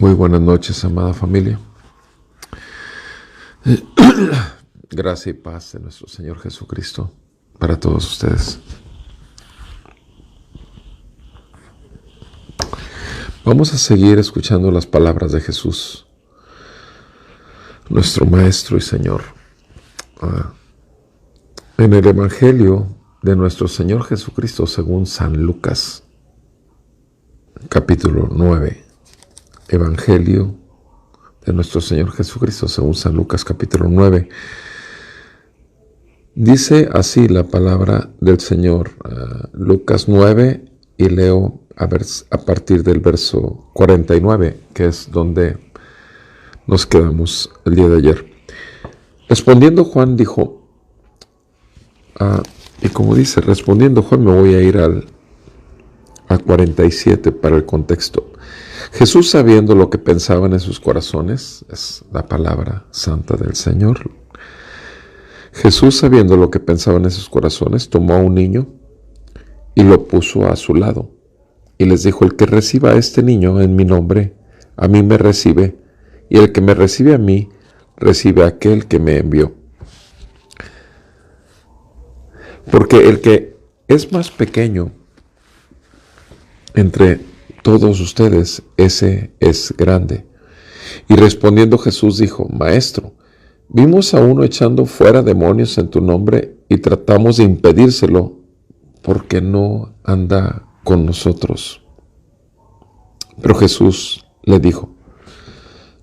Muy buenas noches, amada familia. Gracia y paz de nuestro Señor Jesucristo para todos ustedes. Vamos a seguir escuchando las palabras de Jesús, nuestro Maestro y Señor. En el Evangelio de nuestro Señor Jesucristo según San Lucas, capítulo 9. Evangelio de nuestro Señor Jesucristo según San Lucas, capítulo 9. Dice así la palabra del Señor, Lucas 9, y leo a partir del verso 49, que es donde nos quedamos el día de ayer. Respondiendo Juan dijo, y como dice, respondiendo Juan, me voy a ir a 47 para el contexto. Jesús, sabiendo lo que pensaban en sus corazones, es la palabra santa del Señor. Jesús, sabiendo lo que pensaban en sus corazones, tomó a un niño y lo puso a su lado. Y les dijo, el que reciba a este niño en mi nombre, a mí me recibe, y el que me recibe a mí, recibe a aquel que me envió. Porque el que es más pequeño entre todos ustedes, ese es grande. Y respondiendo Jesús dijo, Maestro, vimos a uno echando fuera demonios en tu nombre y tratamos de impedírselo porque no anda con nosotros. Pero Jesús le dijo,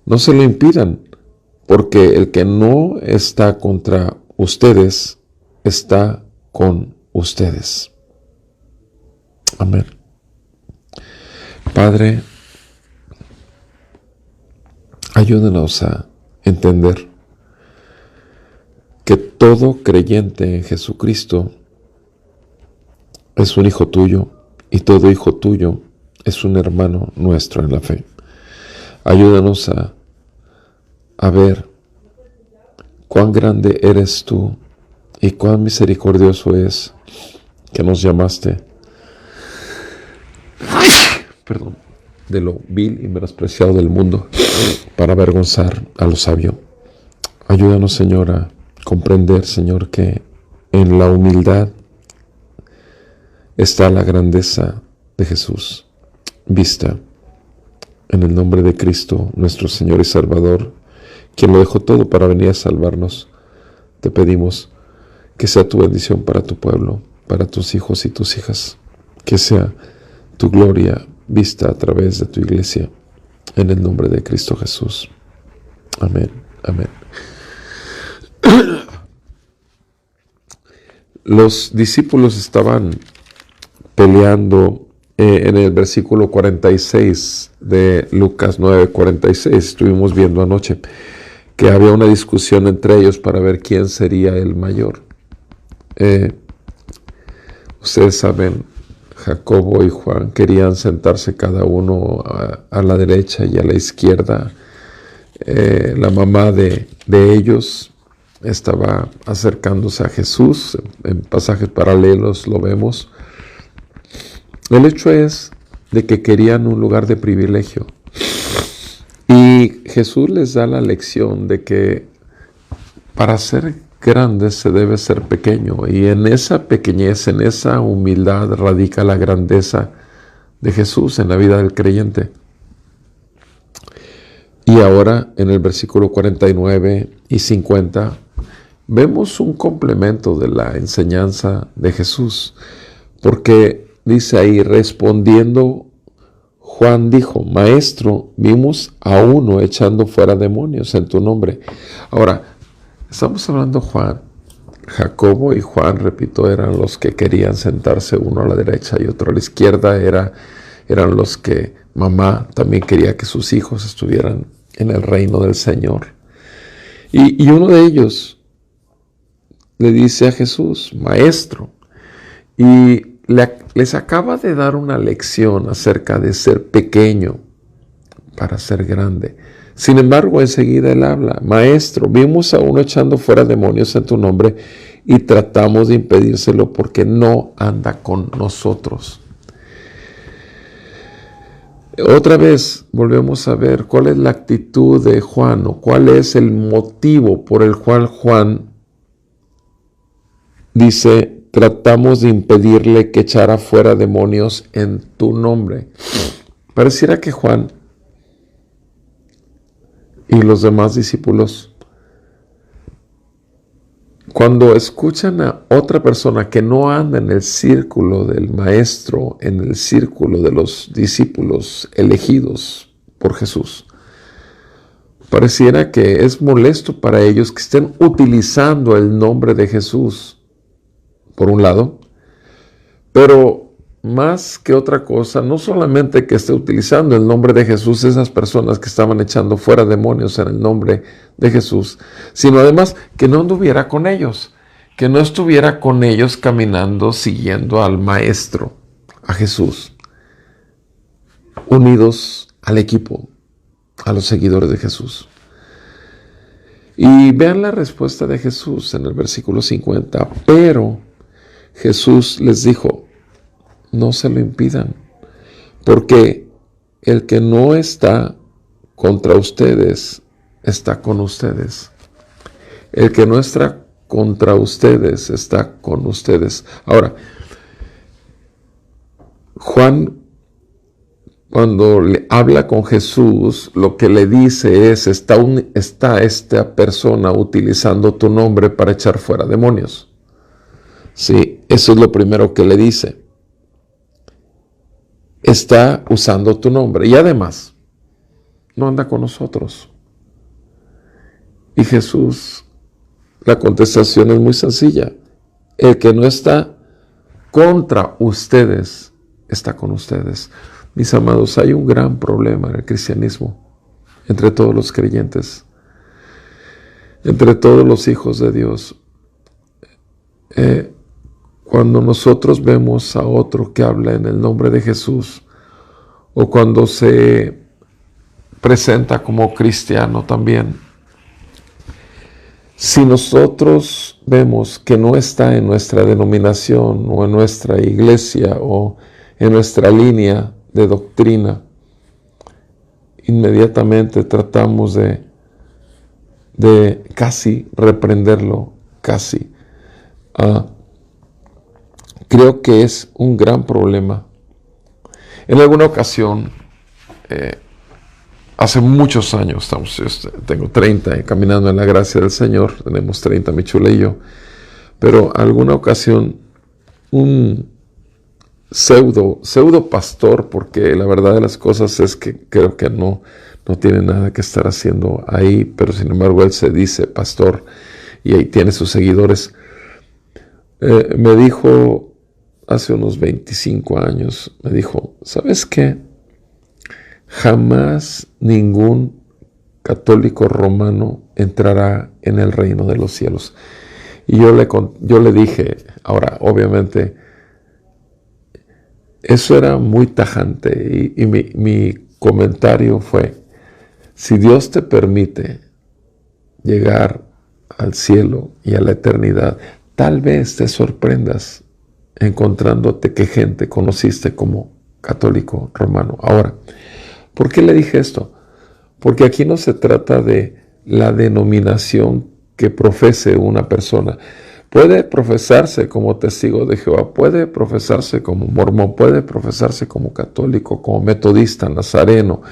no se lo impidan, porque el que no está contra ustedes, está con ustedes. Amén. Padre, ayúdanos a entender que todo creyente en Jesucristo es un hijo tuyo y todo hijo tuyo es un hermano nuestro en la fe. Ayúdanos a ver cuán grande eres tú y cuán misericordioso es que nos llamaste de lo vil y menospreciado del mundo para avergonzar a lo sabio. Ayúdanos, Señor, a comprender, Señor, que en la humildad está la grandeza de Jesús, vista en el nombre de Cristo, nuestro Señor y Salvador, quien lo dejó todo para venir a salvarnos. Te pedimos que sea tu bendición para tu pueblo, para tus hijos y tus hijas, que sea tu gloria vista a través de tu iglesia, en el nombre de Cristo Jesús. Amén, amén. Los discípulos estaban peleando en el versículo 46 de Lucas 9:46. Estuvimos viendo anoche que había una discusión entre ellos para ver quién sería el mayor. Ustedes saben, Jacobo y Juan querían sentarse cada uno a la derecha y a la izquierda. La mamá de ellos estaba acercándose a Jesús. En pasajes paralelos lo vemos. El hecho es de que querían un lugar de privilegio. Y Jesús les da la lección de que para ser grande se debe ser pequeño, y en esa pequeñez, en esa humildad radica la grandeza de Jesús en la vida del creyente. Y ahora en el versículo 49 y 50 vemos un complemento de la enseñanza de Jesús, porque dice ahí, respondiendo Juan dijo, Maestro, vimos a uno echando fuera demonios en tu nombre. Ahora, estamos hablando Juan, Jacobo y Juan, repito, eran los que querían sentarse uno a la derecha y otro a la izquierda. Eran los que mamá también quería que sus hijos estuvieran en el reino del Señor. Y uno de ellos le dice a Jesús, Maestro, y les acaba de dar una lección acerca de ser pequeño para ser grande. Sin embargo, enseguida él habla, Maestro, vimos a uno echando fuera demonios en tu nombre y tratamos de impedírselo porque no anda con nosotros. Otra vez volvemos a ver cuál es la actitud de Juan o cuál es el motivo por el cual Juan dice, tratamos de impedirle que echara fuera demonios en tu nombre. Pareciera que Juan y los demás discípulos, cuando escuchan a otra persona que no anda en el círculo del maestro, en el círculo de los discípulos elegidos por Jesús, pareciera que es molesto para ellos que estén utilizando el nombre de Jesús, por un lado, pero más que otra cosa, no solamente que esté utilizando el nombre de Jesús esas personas que estaban echando fuera demonios en el nombre de Jesús, sino además que no anduviera con ellos, que no estuviera con ellos caminando, siguiendo al Maestro, a Jesús, unidos al equipo, a los seguidores de Jesús. Y vean la respuesta de Jesús en el versículo 50. Pero Jesús les dijo, no se lo impidan, porque el que no está contra ustedes, está con ustedes. El que no está contra ustedes, está con ustedes. Ahora, Juan, cuando le habla con Jesús, lo que le dice es, está esta persona utilizando tu nombre para echar fuera demonios. Sí, eso es lo primero que le dice. Está usando tu nombre y además no anda con nosotros. Y Jesús, la contestación es muy sencilla. El que no está contra ustedes, está con ustedes. Mis amados, hay un gran problema en el cristianismo, entre todos los creyentes, entre todos los hijos de Dios. Cuando nosotros vemos a otro que habla en el nombre de Jesús, o cuando se presenta como cristiano también, si nosotros vemos que no está en nuestra denominación, o en nuestra iglesia, o en nuestra línea de doctrina, inmediatamente tratamos de casi reprenderlo, casi. Creo que es un gran problema. En alguna ocasión, hace muchos años, tengo 30 caminando en la gracia del Señor, tenemos 30 mi chula y yo, pero en alguna ocasión un pseudo pastor, porque la verdad de las cosas es que creo que no tiene nada que estar haciendo ahí, pero sin embargo él se dice pastor y ahí tiene sus seguidores, me dijo hace unos 25 años, me dijo, ¿sabes qué? Jamás ningún católico romano entrará en el reino de los cielos. Y yo le dije, ahora, obviamente, eso era muy tajante y mi comentario fue, si Dios te permite llegar al cielo y a la eternidad, tal vez te sorprendas encontrándote que gente conociste como católico romano. Ahora, ¿por qué le dije esto? Porque aquí no se trata de la denominación que profese una persona. Puede profesarse como testigo de Jehová, puede profesarse como mormón, puede profesarse como católico, como metodista, nazareno,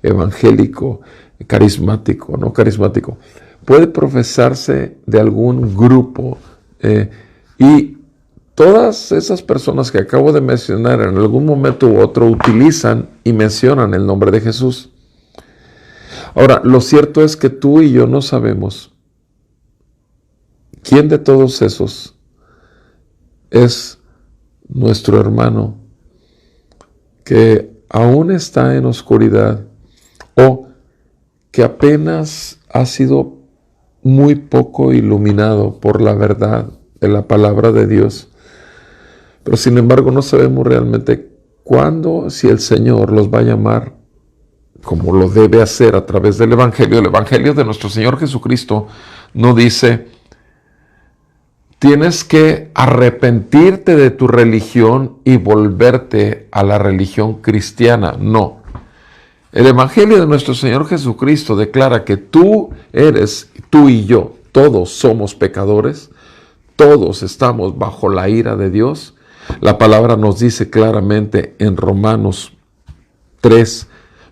evangélico, carismático, no carismático. Puede profesarse de algún grupo y todas esas personas que acabo de mencionar en algún momento u otro utilizan y mencionan el nombre de Jesús. Ahora, lo cierto es que tú y yo no sabemos quién de todos esos es nuestro hermano que aún está en oscuridad o que apenas ha sido muy poco iluminado por la verdad de la palabra de Dios. Pero sin embargo no sabemos realmente cuándo, si el Señor los va a llamar como lo debe hacer a través del Evangelio. El Evangelio de nuestro Señor Jesucristo no dice, tienes que arrepentirte de tu religión y volverte a la religión cristiana. No. El Evangelio de nuestro Señor Jesucristo declara que tú y yo, todos somos pecadores, todos estamos bajo la ira de Dios. La palabra nos dice claramente en Romanos 3,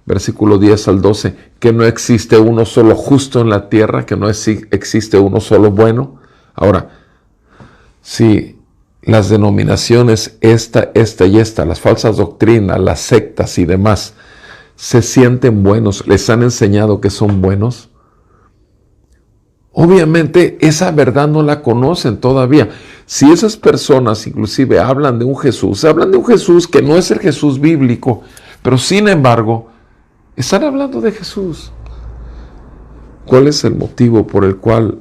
versículo 10 al 12, que no existe uno solo justo en la tierra, que no existe uno solo bueno. Ahora, si las denominaciones esta y esta, las falsas doctrinas, las sectas y demás, se sienten buenos, les han enseñado que son buenos, obviamente esa verdad no la conocen todavía. Si esas personas inclusive hablan de un Jesús que no es el Jesús bíblico, pero sin embargo, están hablando de Jesús. ¿Cuál es el motivo por el cual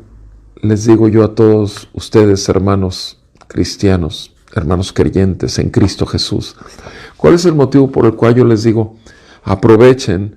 les digo yo a todos ustedes, hermanos cristianos, hermanos creyentes en Cristo Jesús? ¿Cuál es el motivo por el cual yo les digo, aprovechen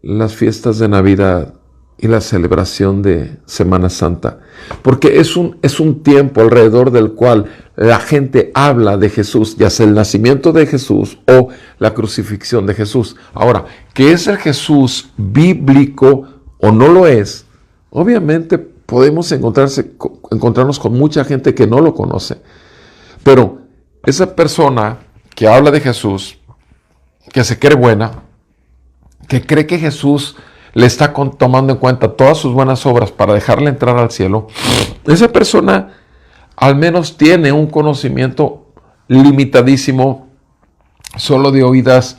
las fiestas de Navidad y la celebración de Semana Santa? Porque es un tiempo alrededor del cual la gente habla de Jesús, ya sea el nacimiento de Jesús o la crucifixión de Jesús. Ahora, ¿qué es el Jesús bíblico o no lo es? Obviamente podemos encontrarnos con mucha gente que no lo conoce. Pero esa persona que habla de Jesús, que se cree buena, que cree que Jesús le está tomando en cuenta todas sus buenas obras para dejarle entrar al cielo, esa persona al menos tiene un conocimiento limitadísimo, solo de oídas,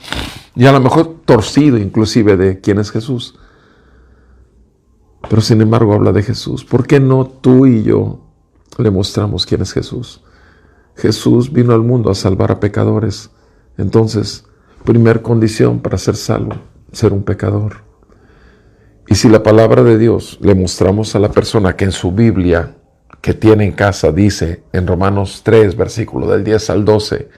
y a lo mejor torcido inclusive de quién es Jesús. Pero sin embargo habla de Jesús. ¿Por qué no tú y yo le mostramos quién es Jesús? Jesús vino al mundo a salvar a pecadores. Entonces, primer condición para ser salvo, ser un pecador. Y si la palabra de Dios le mostramos a la persona que en su Biblia que tiene en casa dice en Romanos 3, versículo del 10 al 12,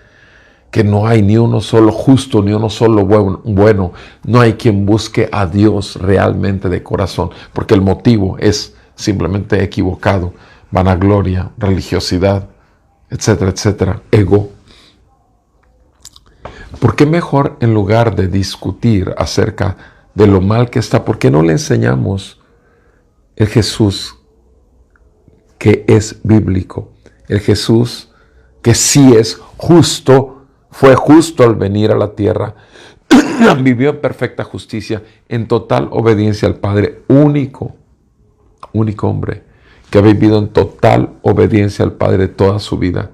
que no hay ni uno solo justo, ni uno solo bueno, no hay quien busque a Dios realmente de corazón, porque el motivo es simplemente equivocado, vanagloria, religiosidad, etcétera, etcétera, ego. ¿Por qué mejor, en lugar de discutir acerca de lo mal que está, por qué no le enseñamos el Jesús que es bíblico? El Jesús que sí es justo, fue justo al venir a la tierra, vivió en perfecta justicia, en total obediencia al Padre, único hombre que ha vivido en total obediencia al Padre toda su vida,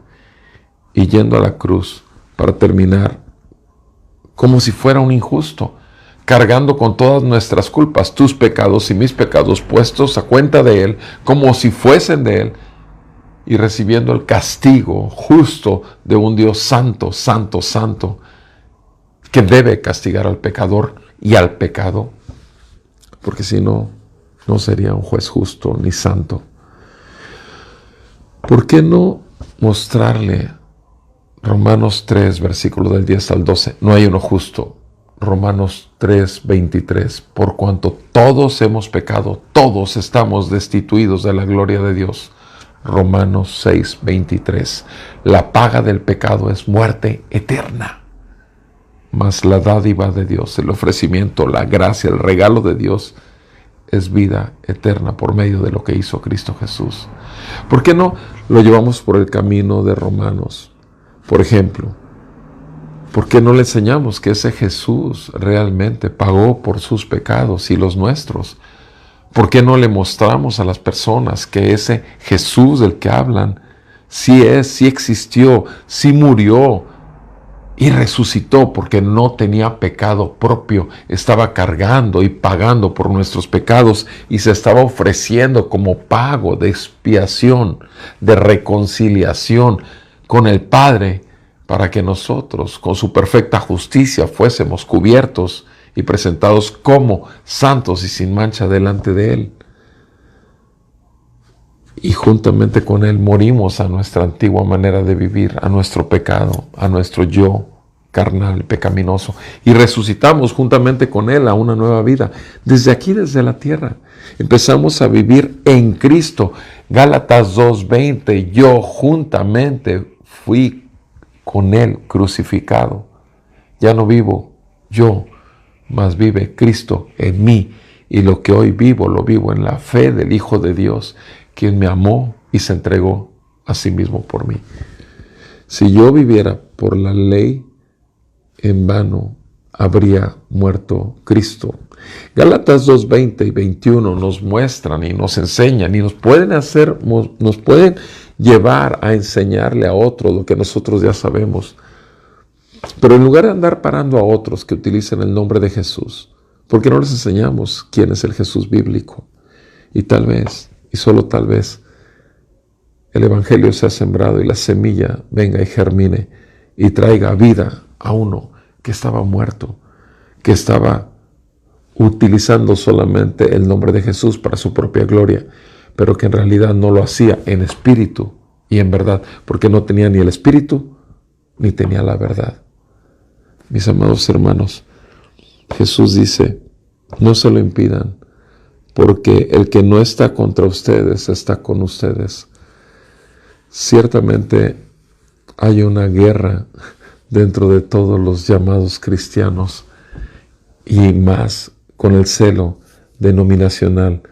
y yendo a la cruz para terminar como si fuera un injusto, cargando con todas nuestras culpas, tus pecados y mis pecados, puestos a cuenta de Él, como si fuesen de Él, y recibiendo el castigo justo de un Dios santo, santo, santo, que debe castigar al pecador y al pecado, porque si no, no sería un juez justo ni santo. ¿Por qué no mostrarle Romanos 3, versículo del 10 al 12? No hay uno justo. Romanos 3, 23. Por cuanto todos hemos pecado, todos estamos destituidos de la gloria de Dios. Romanos 6, 23. La paga del pecado es muerte eterna, mas la dádiva de Dios, el ofrecimiento, la gracia, el regalo de Dios es vida eterna por medio de lo que hizo Cristo Jesús. ¿Por qué no lo llevamos por el camino de Romanos? Por ejemplo, ¿por qué no le enseñamos que ese Jesús realmente pagó por sus pecados y los nuestros? ¿Por qué no le mostramos a las personas que ese Jesús del que hablan sí existió, sí murió y resucitó porque no tenía pecado propio? Estaba cargando y pagando por nuestros pecados y se estaba ofreciendo como pago de expiación, de reconciliación con el Padre, para que nosotros, con su perfecta justicia, fuésemos cubiertos y presentados como santos y sin mancha delante de Él. Y juntamente con Él morimos a nuestra antigua manera de vivir, a nuestro pecado, a nuestro yo carnal, pecaminoso, y resucitamos juntamente con Él a una nueva vida. Desde aquí, desde la tierra, empezamos a vivir en Cristo. Gálatas 2:20, yo juntamente fui con Él crucificado. Ya no vivo yo, mas vive Cristo en mí. Y lo que hoy vivo, lo vivo en la fe del Hijo de Dios, quien me amó y se entregó a sí mismo por mí. Si yo viviera por la ley, en vano habría muerto Cristo. Gálatas 2:20 y 21 nos muestran y nos enseñan y nos pueden llevar a enseñarle a otros lo que nosotros ya sabemos. Pero en lugar de andar parando a otros que utilicen el nombre de Jesús, ¿por qué no les enseñamos quién es el Jesús bíblico? Y tal vez, y solo tal vez, el Evangelio sea sembrado y la semilla venga y germine y traiga vida a uno que estaba muerto, que estaba utilizando solamente el nombre de Jesús para su propia gloria, pero que en realidad no lo hacía en espíritu y en verdad, porque no tenía ni el espíritu ni tenía la verdad. Mis amados hermanos, Jesús dice, no se lo impidan, porque el que no está contra ustedes está con ustedes. Ciertamente hay una guerra dentro de todos los llamados cristianos y más con el celo denominacional,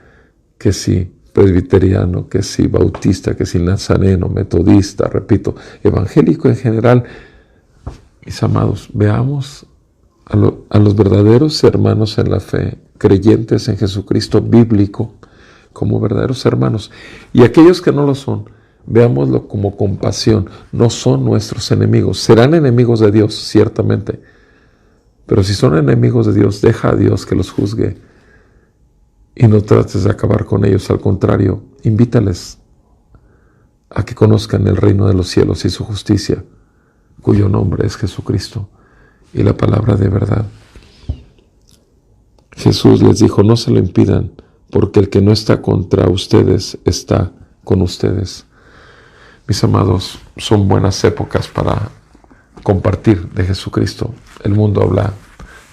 que si presbiteriano, que si bautista, que si nazareno, metodista, repito, evangélico en general. Mis amados, veamos a los verdaderos hermanos en la fe, creyentes en Jesucristo bíblico, como verdaderos hermanos. Y aquellos que no lo son, veámoslo como compasión. No son nuestros enemigos. Serán enemigos de Dios, ciertamente. Pero si son enemigos de Dios, deja a Dios que los juzgue. Y no trates de acabar con ellos. Al contrario, invítales a que conozcan el reino de los cielos y su justicia, cuyo nombre es Jesucristo y la palabra de verdad. Jesús les dijo, no se lo impidan, porque el que no está contra ustedes está con ustedes. Mis amados, son buenas épocas para compartir de Jesucristo. El mundo habla,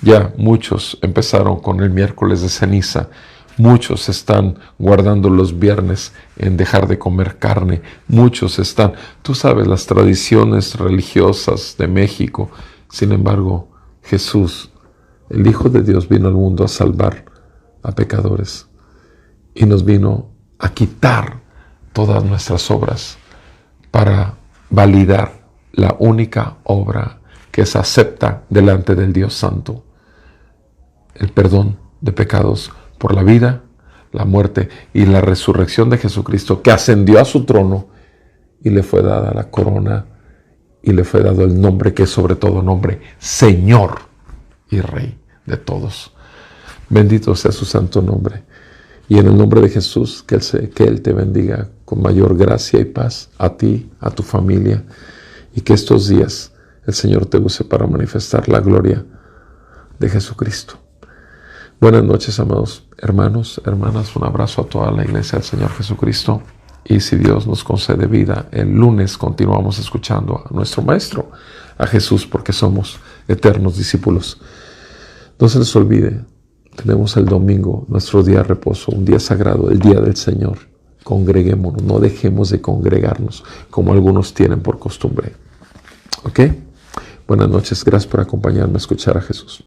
ya muchos empezaron con el miércoles de ceniza, muchos están guardando los viernes en dejar de comer carne, muchos están, tú sabes, las tradiciones religiosas de México. Sin embargo, Jesús, el Hijo de Dios, vino al mundo a salvar a pecadores y nos vino a quitar todas nuestras obras para validar la única obra que se acepta delante del Dios Santo, el perdón de pecados por la vida, la muerte y la resurrección de Jesucristo, que ascendió a su trono y le fue dada la corona y le fue dado el nombre que es sobre todo nombre, Señor y Rey de todos. Bendito sea su santo nombre. Y en el nombre de Jesús, que Él te bendiga con mayor gracia y paz a ti, a tu familia, y que estos días el Señor te use para manifestar la gloria de Jesucristo. Buenas noches, amados hermanos, hermanas. Un abrazo a toda la iglesia del Señor Jesucristo. Y si Dios nos concede vida, el lunes continuamos escuchando a nuestro Maestro, a Jesús, porque somos eternos discípulos. No se les olvide, tenemos el domingo, nuestro día de reposo, un día sagrado, el día del Señor. Congreguémonos, no dejemos de congregarnos como algunos tienen por costumbre. ¿Ok? Buenas noches, gracias por acompañarme a escuchar a Jesús.